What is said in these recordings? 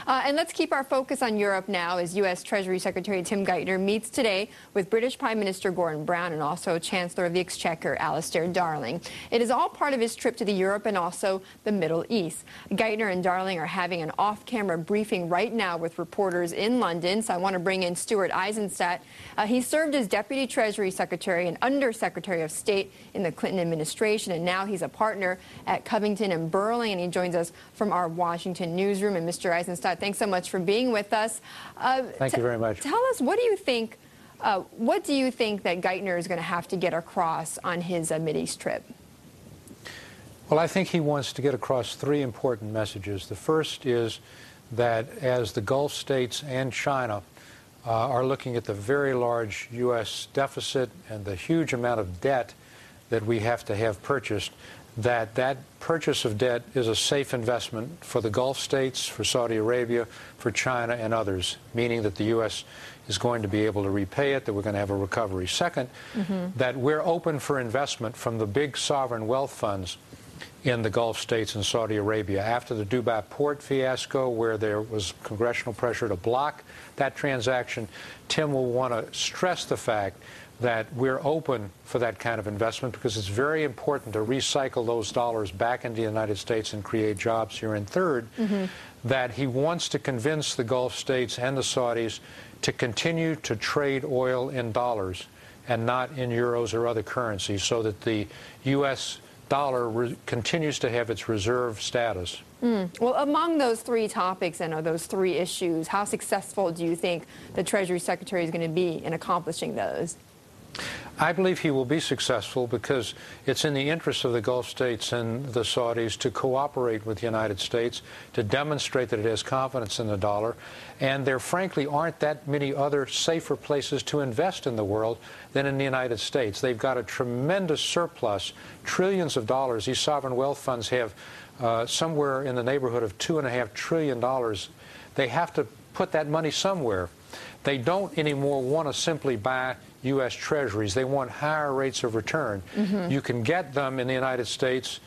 And let's keep our focus on Europe now as U.S. Treasury Secretary Tim Geithner meets today with British Prime Minister Gordon Brown and also Chancellor of the Exchequer Alistair Darling. It is all part of his trip to Europe and also the Middle East. Geithner and Darling are having an off-camera briefing right now with reporters in London, so I want to bring in Stuart Eizenstat. He served as Deputy Treasury Secretary and Under-Secretary of State in the Clinton administration, and now he's a partner at Covington and Burling, and he joins us from our Washington newsroom. And Mr. Eizenstat, thanks so much for being with us. Thank you very much. Tell us, what do you think that Geithner is going to have to get across on his Mideast trip? Well, I think he wants to get across three important messages. The first is that as the Gulf states and China are looking at the very large U.S. deficit and the huge amount of debt that we have to have purchased, that purchase of debt is a safe investment for the Gulf states, for Saudi Arabia, for China and others, meaning that the U.S. is going to be able to repay it, that we're going to have a recovery. Second, that we're open for investment from the big sovereign wealth funds in the Gulf states and Saudi Arabia. After the Dubai port fiasco, where there was congressional pressure to block that transaction, Tim will want to stress the fact that we're open for that kind of investment because it's very important to recycle those dollars back into the United States and create jobs here. And third, that he wants to convince the Gulf states and the Saudis to continue to trade oil in dollars and not in euros or other currencies, so that the U.S. dollar continues to have its reserve status. Well, among those three topics and those three issues, how successful do you think the Treasury Secretary is going to be in accomplishing those? I believe he will be successful because it's in the interest of the Gulf states and the Saudis to cooperate with the United States, to demonstrate that it has confidence in the dollar. And there, frankly, aren't that many other safer places to invest in the world than in the United States. They've got a tremendous surplus, trillions of dollars. These sovereign wealth funds have somewhere in the neighborhood of $2.5 trillion. They have to put that money somewhere. They don't anymore want to simply buy U.S. Treasuries. They want higher rates of return. You can get them in the United States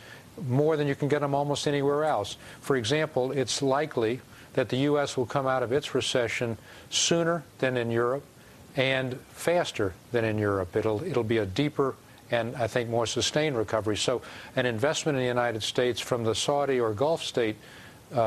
more than you can get them almost anywhere else. For example, it's likely that the U.S. will come out of its recession sooner than in Europe and faster than in Europe. It'll be a deeper and, I think, more sustained recovery. So an investment in the United States from the Saudi or Gulf state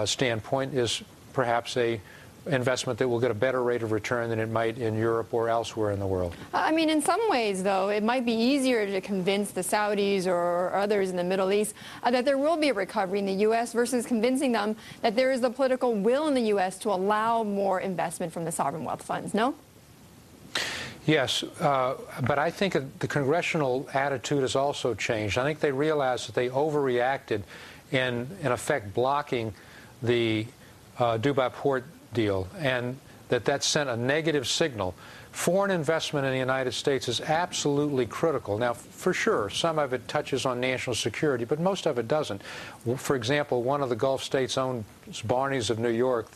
standpoint is perhaps a investment that will get a better rate of return than it might in Europe or elsewhere in the world. I mean, in some ways, though, it might be easier to convince the Saudis or others in the Middle East that there will be a recovery in the U.S. versus convincing them that there is the political will in the U.S. to allow more investment from the sovereign wealth funds, no? Yes, but I think the congressional attitude has also changed. I think they realized that they overreacted in effect, blocking the Dubai port deal, and that sent a negative signal. Foreign investment in the United States is absolutely critical. Now, for sure, some of it touches on national security, but most of it doesn't. For example, one of the Gulf states owns Barney's of New York,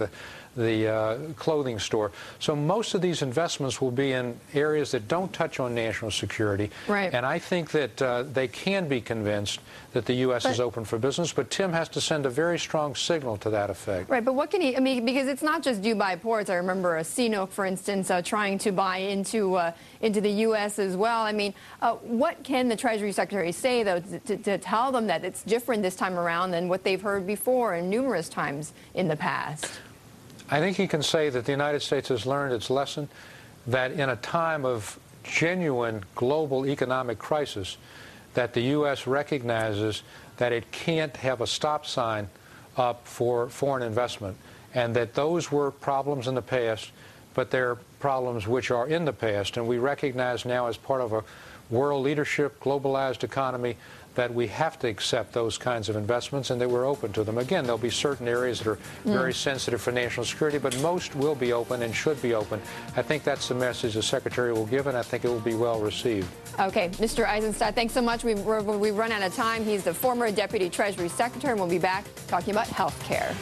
the clothing store. So most of these investments will be in areas that don't touch on national security. Right. And I think that they can be convinced that the U.S. is open for business, but Tim has to send a very strong signal to that effect. Right, but what can he, I mean, because it's not just Dubai ports. I remember CNOOC, for instance, trying to buy into the U.S. as well. I mean, what can the Treasury Secretary say, though, to tell them that it's different this time around than what they've heard before and numerous times in the past? I think he can say that the United States has learned its lesson, that in a time of genuine global economic crisis, that the U.S. recognizes that it can't have a stop sign up for foreign investment, and that those were problems in the past, but they're problems which are in the past. And we recognize now, as part of a world leadership, globalized economy, that we have to accept those kinds of investments and that we're open to them. Again, there'll be certain areas that are very sensitive for national security, but most will be open and should be open. I think that's the message the Secretary will give, and I think it will be well received. Okay, Mr. Eizenstat, thanks so much. We've run out of time. He's the former Deputy Treasury Secretary, and we'll be back talking about health care.